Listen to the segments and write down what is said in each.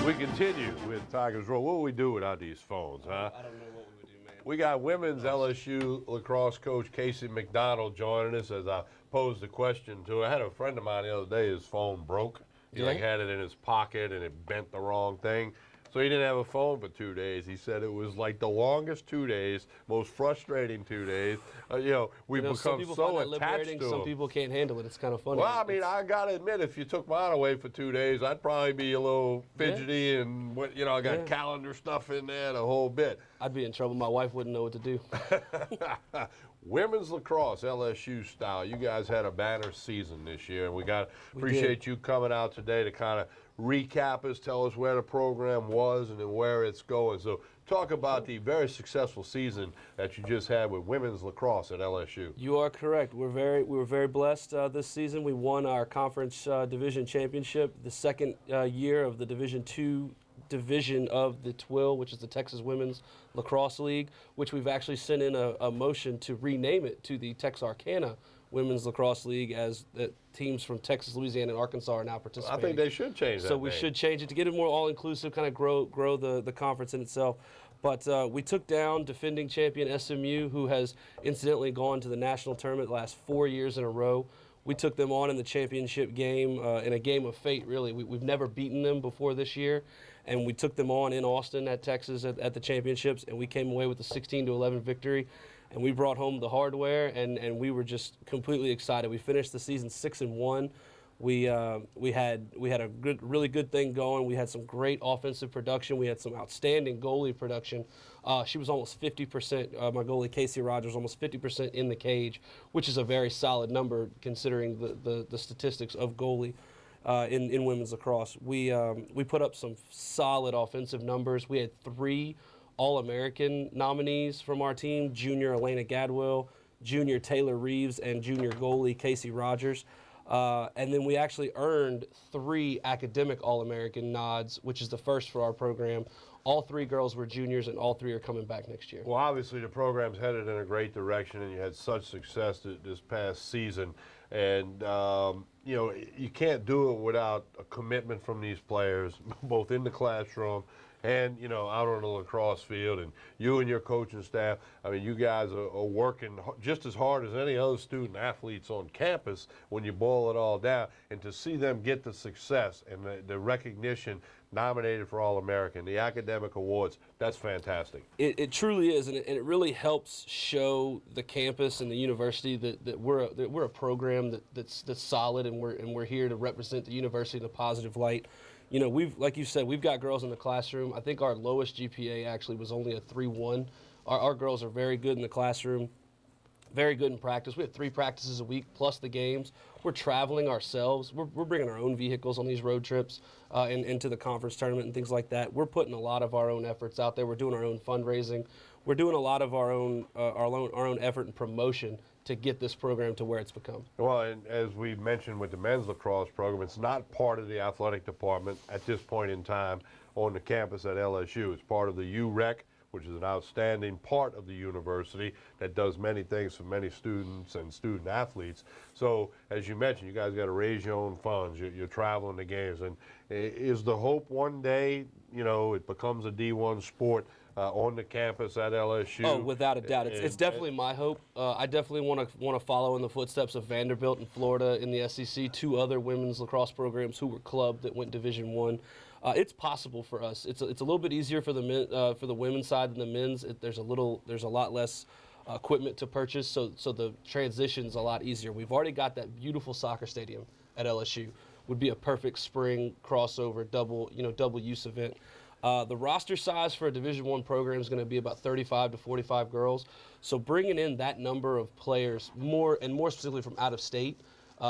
We continue with Tigers Roll. What would we do without these phones, huh? I don't know what we would do, man. We got women's LSU lacrosse coach Casey McDonald joining us as I posed the question to her. I had a friend of mine the other day, his phone broke. He had it in his pocket and it bent the wrong thing. So he didn't have a phone for 2 days. He said it was like the longest 2 days, most frustrating 2 days. We've become so attached to them. Some people can't handle it. It's kind of funny. Well, I mean, I got to admit, if you took mine away for 2 days, I'd probably be a little fidgety and, I got calendar stuff in there, the whole bit. I'd be in trouble. My wife wouldn't know what to do. Women's lacrosse, LSU style. You guys had a banner season this year, and we appreciate you coming out today to kind of recap us, tell us where the program was and then where it's going. So talk about the very successful season that you just had with women's lacrosse at LSU. You are correct. We were very blessed this season. We won our conference division championship, the second year of the Division II division of the TWIL, which is the Texas Women's Lacrosse League, which we've actually sent in a motion to rename it to the Texarkana Women's Lacrosse League, as the teams from Texas, Louisiana, and Arkansas are now participating. I think they should change that. So we should change it to get it more all-inclusive, kind of grow the conference in itself. But we took down defending champion SMU, who has incidentally gone to the national tournament the last 4 years in a row. We took them on in the championship game, in a game of fate, really. We've never beaten them before this year, and we took them on in Austin at Texas at the championships, and we came away with a 16-11 victory. And we brought home the hardware, and we were just completely excited. We finished the season 6-1. We had a really good thing going. We had some great offensive production. We had some outstanding goalie production. She was almost 50%. My goalie Casey Rogers, almost 50% in the cage, which is a very solid number considering the statistics of goalie in women's lacrosse. We put up some solid offensive numbers. We had 3 All-American nominees from our team: junior Elena Gadwell, junior Taylor Reeves, and junior goalie Casey Rogers. And then we actually earned 3 academic All-American nods, which is the first for our program. All 3 girls were juniors, and all 3 are coming back next year. Well, obviously the program's headed in a great direction, and you had such success this past season. And, you can't do it without a commitment from these players, both in the classroom and, out on the lacrosse field. And you and your coaching staff, I mean, you guys are working just as hard as any other student athletes on campus when you boil it all down. And to see them get the success and the recognition, nominated for All-American, the academic awards, that's fantastic. It truly is, and it really helps show the campus and the university that we're a program that's solid, and we're here to represent the university in a positive light. Like you said, we've got girls in the classroom. I think our lowest GPA actually was only a 3.1. Our girls are very good in the classroom, very good in practice. We have 3 practices a week plus the games. We're traveling ourselves. We're bringing our own vehicles on these road trips into the conference tournament and things like that. We're putting a lot of our own efforts out there. We're doing our own fundraising. We're doing a lot of our own effort and promotion to get this program to where it's become. Well, and as we mentioned with the men's lacrosse program, it's not part of the athletic department at this point in time on the campus at LSU. It's part of the UREC, which is an outstanding part of the university that does many things for many students and student athletes. So, as you mentioned, you guys got to raise your own funds. You're traveling the games. And is the hope one day, it becomes a D1 sport on the campus at LSU? Oh, without a doubt. It's definitely my hope. I definitely want to follow in the footsteps of Vanderbilt in Florida in the SEC, 2 other women's lacrosse programs who were clubbed that went Division I. It's possible for us. It's a little bit easier for the women's side than the men's. There's a lot less equipment to purchase, so the transition's a lot easier. We've already got that beautiful soccer stadium at LSU. Would be a perfect spring crossover double use event. The roster size for a Division I program is going to be about 35 to 45 girls. So bringing in that number of players, more specifically from out of state,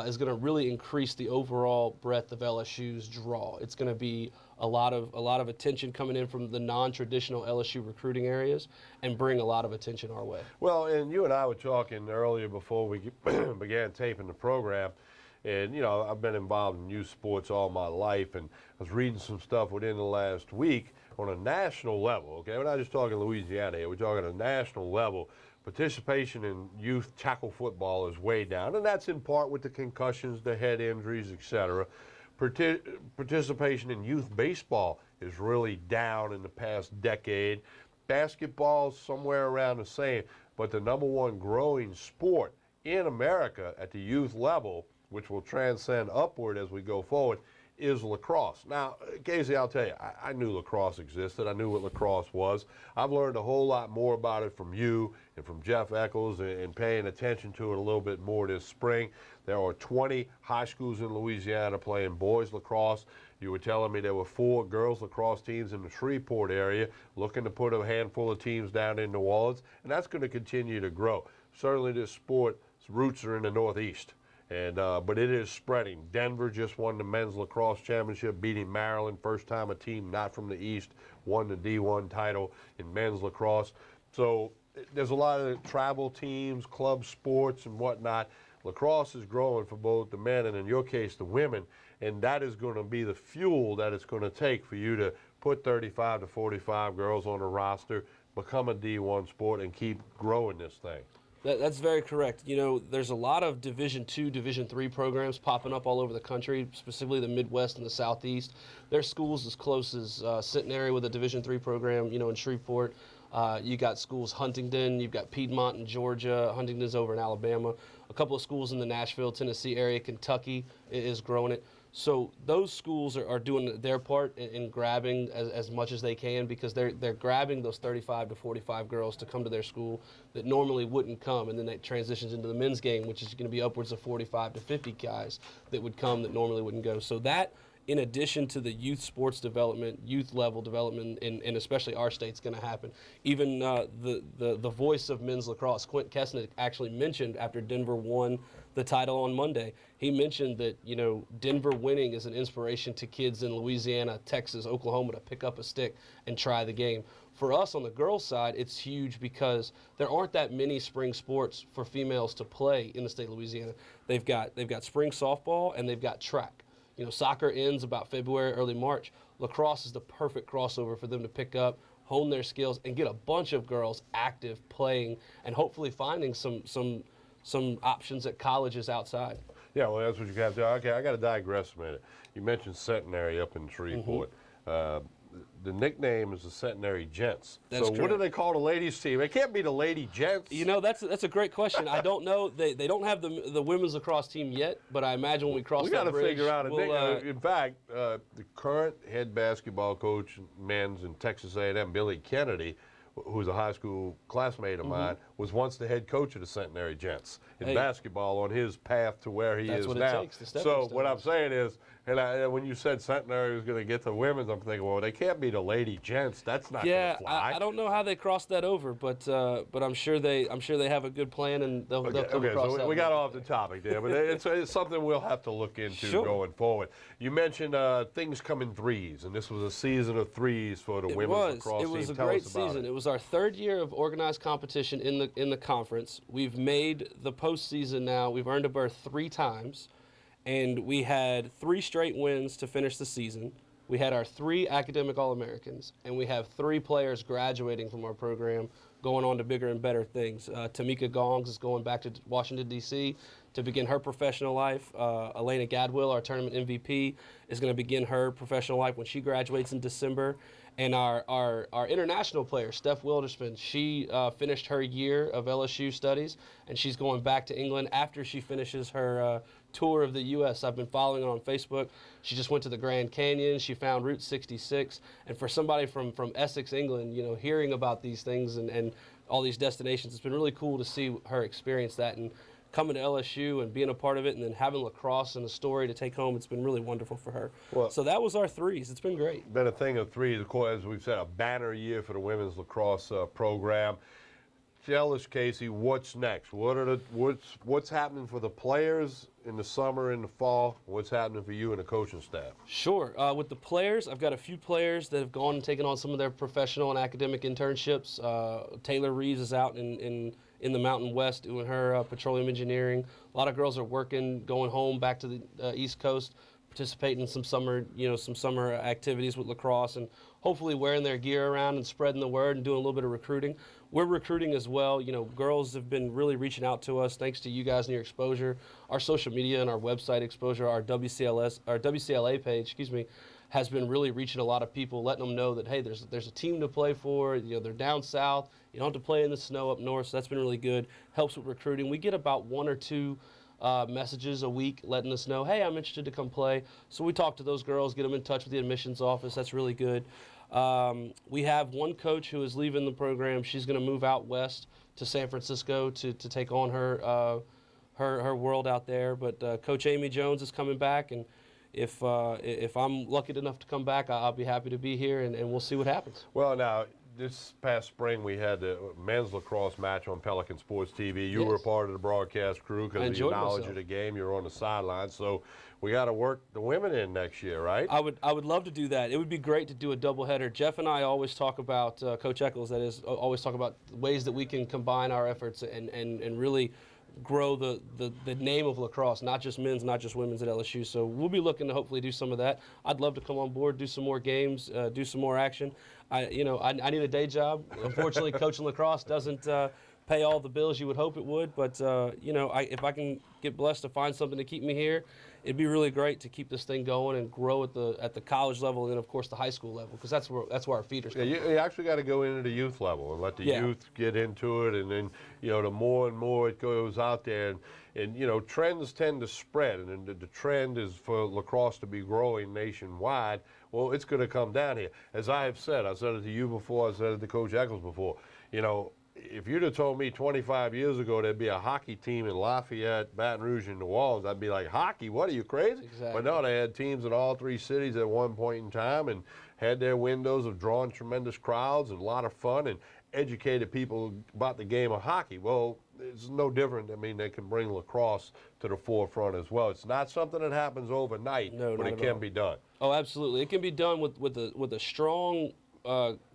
is going to really increase the overall breadth of LSU's draw. It's going to be a lot of attention coming in from the non-traditional LSU recruiting areas and bring a lot of attention our way. Well, and you and I were talking earlier before we began taping the program. And, I've been involved in youth sports all my life, and I was reading some stuff within the last week on a national level, okay? We're not just talking Louisiana here. We're talking a national level. Participation in youth tackle football is way down, and that's in part with the concussions, the head injuries, et cetera. Participation in youth baseball is really down in the past decade. Basketball's somewhere around the same, but the number one growing sport in America at the youth level, which will transcend upward as we go forward, is lacrosse. Now, Casey, I'll tell you, I knew lacrosse existed. I knew what lacrosse was. I've learned a whole lot more about it from you and from Jeff Eccles and paying attention to it a little bit more this spring. There are 20 high schools in Louisiana playing boys lacrosse. You were telling me there were 4 girls lacrosse teams in the Shreveport area, looking to put a handful of teams down in New Orleans, and that's going to continue to grow. Certainly this sport's roots are in the Northeast. But it is spreading. Denver just won the men's lacrosse championship, beating Maryland. First time a team not from the East won the D1 title in men's lacrosse. So there's a lot of travel teams, club sports, and whatnot. Lacrosse is growing for both the men and, in your case, the women. And that is going to be the fuel that it's going to take for you to put 35 to 45 girls on a roster, become a D1 sport, and keep growing this thing. That's very correct. You know, there's a lot of Division II, Division III programs popping up all over the country, specifically the Midwest and the Southeast. There's schools as close as Centenary with a Division III program, you know, in Shreveport. You got schools Huntington, you've got Piedmont in Georgia, Huntington's over in Alabama. A couple of schools in the Nashville, Tennessee area, Kentucky is growing it. So those schools are doing their part in grabbing as much as they can, because they're grabbing those 35 to 45 girls to come to their school that normally wouldn't come, and then that transitions into the men's game, which is going to be upwards of 45 to 50 guys that would come that normally wouldn't go. So that, in addition to the youth sports development, youth level development, and especially our state's going to happen. Even the voice of men's lacrosse, Quint Kesnick, actually mentioned after Denver won the title on Monday, he mentioned that, you know, Denver winning is an inspiration to kids in Louisiana, Texas, Oklahoma to pick up a stick and try the game. For us on the girls' side, it's huge because there aren't that many spring sports for females to play in the state of Louisiana. They've got spring softball and they've got track. You know, soccer ends about February, early March. Lacrosse is the perfect crossover for them to pick up, hone their skills, and get a bunch of girls active playing and hopefully finding some options at colleges outside. Yeah, well, that's what you have to do. Okay, I got to digress a minute. You mentioned Centenary up in Shreveport. The nickname is the Centenary Gents. That's so correct. What do they call the ladies' team? It can't be the Lady Gents. You know, that's a great question. I don't know. They don't have the women's lacrosse team yet, but I imagine when we cross that bridge, we got to figure out a we'll, nickname. In fact, the current head basketball coach, men's in Texas A&M, Billy Kennedy, who's a high school classmate of mine, was once the head coach of the Centenary Gents in basketball on his path to where he is what now. it takes, the stepping So what stones. I'm saying is, and when you said Centenary was going to get the women's, I'm thinking, well, they can't be the Lady Gents. That's not going yeah, to fly. I don't know how they crossed that over, but I'm sure they have a good plan, and they'll come across so that. we got off the topic there, but it's something we'll have to look into going forward. You mentioned things come in threes, and this was a season of threes for the women's lacrosse team. It was a Tell great us about season. it. It was our third year of organized competition in the conference. We've made the postseason now. We've earned a berth 3 times, and we had 3 straight wins to finish the season. We had our 3 academic All-Americans, and we have 3 players graduating from our program, going on to bigger and better things. Tamika Gongs is going back to Washington, D.C. to begin her professional life. Elena Gadwill, our tournament MVP, is going to begin her professional life when she graduates in December. And our international player, Steph Wilderspin, she finished her year of LSU studies, and she's going back to England after she finishes her tour of the U.S. I've been following her on Facebook. She just went to the Grand Canyon. She found Route 66. And for somebody from Essex, England, you know, hearing about these things and all these destinations, it's been really cool to see her experience that. And coming to LSU and being a part of it, and then having lacrosse and a story to take home, it's been really wonderful for her. Well, so that was our threes. It's been great. Been a thing of threes. Of course, as we've said, a banner year for the women's lacrosse program. Tell us, Casey, what's next? What's happening for the players in the summer and the fall? What's happening for you and the coaching staff? Sure. With the players, I've got a few players that have gone and taken on some of their professional and academic internships. Taylor Reeves is out in the Mountain West doing her petroleum engineering. A lot of girls are working, going home back to the East Coast, participating in some summer activities with lacrosse, and hopefully wearing their gear around and spreading the word and doing a little bit of recruiting. We're recruiting as well. You know, girls have been really reaching out to us thanks to you guys and your exposure. Our social media and our website exposure, our WCLA page, has been really reaching a lot of people, letting them know that, hey, there's a team to play for. They're down south. You don't have to play in the snow up north, so that's been really good. Helps with recruiting. We get about 1 or 2 messages a week letting us know, hey, I'm interested to come play. So we talk to those girls, get them in touch with the admissions office. That's really good. We have one coach who is leaving the program. She's going to move out west to San Francisco to take on her world out there. But Coach Amy Jones is coming back, and if I'm lucky enough to come back, I'll be happy to be here, and we'll see what happens. Well, now, this past spring we had the men's lacrosse match on Pelican Sports TV. You were a part of the broadcast crew because of your knowledge of the game. You were on the sidelines, so we got to work the women in next year, right? I would love to do that. It would be great to do a doubleheader. Jeff and I always talk about, Coach Eccles, that is, always talk about ways that we can combine our efforts and really grow the name of lacrosse, not just men's, not just women's at LSU. So we'll be looking to hopefully do some of that. I'd love to come on board, do some more games, do some more action. I need a day job. Unfortunately, coaching lacrosse doesn't pay all the bills you would hope it would. But if I can get blessed to find something to keep me here, it'd be really great to keep this thing going and grow at the college level and then of course the high school level, because that's where our feeders come from. You actually got to go into the youth level and let the youth get into it, and then the more and more it goes out there, and trends tend to spread, and the trend is for lacrosse to be growing nationwide. Well, it's going to come down here. As I have said, I said it to you before, I said it to Coach Eccles before, if you'd have told me 25 years ago there'd be a hockey team in Lafayette, Baton Rouge, and New Orleans, I'd be like, hockey? What, are you crazy? Exactly. But no, they had teams in all 3 cities at one point in time and had their windows of drawing tremendous crowds and a lot of fun and educated people about the game of hockey. Well, it's no different. I mean, they can bring lacrosse to the forefront as well. It's not something that happens overnight, but it can be done. Oh, absolutely. It can be done with a strong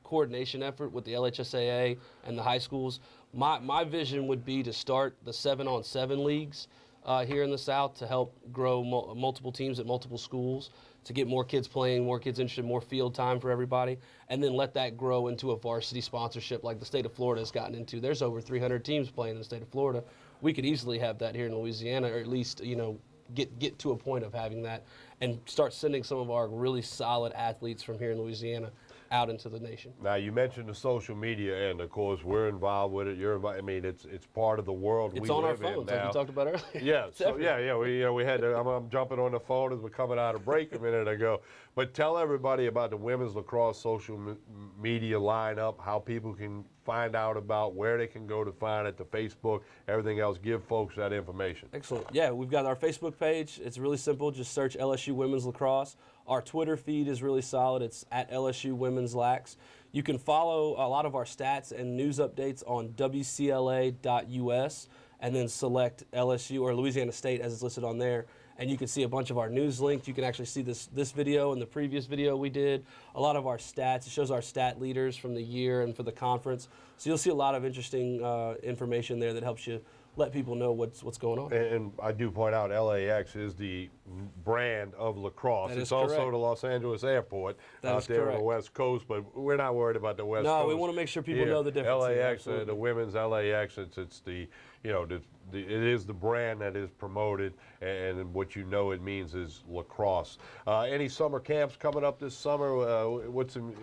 coordination effort with the LHSAA and the high schools. My vision would be to start the 7-on-7 leagues here in the South to help grow multiple teams at multiple schools, to get more kids playing, more kids interested, more field time for everybody, and then let that grow into a varsity sponsorship like the state of Florida has gotten into. There's over 300 teams playing in the state of Florida. We could easily have that here in Louisiana, or at least get to a point of having that and start sending some of our really solid athletes from here in Louisiana out into the nation. Now, you mentioned the social media, and of course we're involved with it. You're involved. I mean, it's part of the world we live in now. It's on our phones, like we talked about earlier. Yeah, so we had to, I'm jumping on the phone as we're coming out of break a minute ago. But tell everybody about the women's lacrosse social media lineup, how people can find out about where they can go to find it, the Facebook, everything else. Give folks that information. Excellent. Yeah, we've got our Facebook page. It's really simple. Just search LSU Women's Lacrosse. Our Twitter feed is really solid. It's at LSU Women's Lax. You can follow a lot of our stats and news updates on WCLA.us and then select LSU or Louisiana State as it's listed on there. And you can see a bunch of our news links. You can actually see this video and the previous video we did. A lot of our stats. It shows our stat leaders from the year and for the conference. So you'll see a lot of interesting information there that helps you let people know what's going on. And I do point out LAX is the brand of lacrosse. It's also the Los Angeles airport out there on the West Coast, but we're not worried about the West Coast. No, we want to make sure people know the difference. LAX, the women's LAX, it's the, it is the brand that is promoted, and what it means is lacrosse. Any summer camps coming up this summer? How can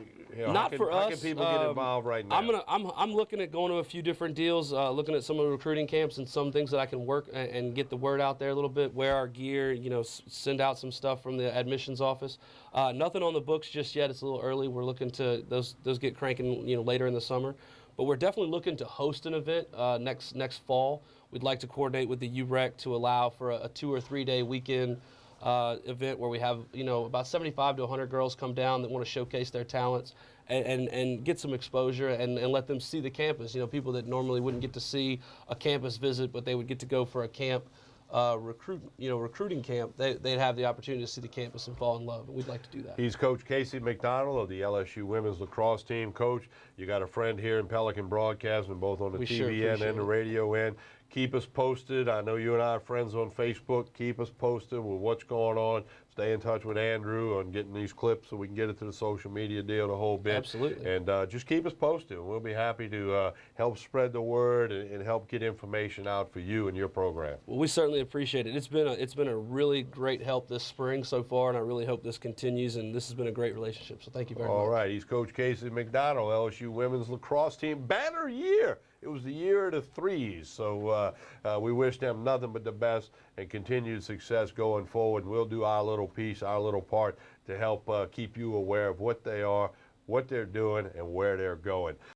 people get involved right now? I'm looking at going to a few different deals, looking at some of the recruiting camps and some things that I can work and get the word out there a little bit. Wear our gear, send out some stuff from the admissions office. Nothing on the books just yet. It's a little early. We're looking to those get cranking later in the summer. But we're definitely looking to host an event next fall. We'd like to coordinate with the UREC to allow for a 2 or 3 day weekend event where we have about 75 to 100 girls come down that want to showcase their talents and get some exposure and let them see the campus. People that normally wouldn't get to see a campus visit, but they would get to go for a camp. Recruiting camp, they'd have the opportunity to see the campus and fall in love, and we'd like to do that. He's Coach Casey McDonald of the LSU women's lacrosse team. Coach, you got a friend here in Pelican Broadcasting, both on the TV end and the radio end. keep us posted. I know you and I are friends on Facebook. Keep us posted with what's going on. Stay in touch with Andrew on getting these clips so we can get it to the social media deal the whole bit. Absolutely. And just keep us posted. We'll be happy to help spread the word and help get information out for you and your program. Well, we certainly appreciate it. It's been a really great help this spring so far, and I really hope this continues. And this has been a great relationship. So thank you very much. All right, he's Coach Casey McDonald, LSU women's lacrosse team. Banner year. It was the year of the threes. So we wish them nothing but the best and continued success going forward. And we'll do our little piece, our little part to help keep you aware of what they are, what they're doing, and where they're going.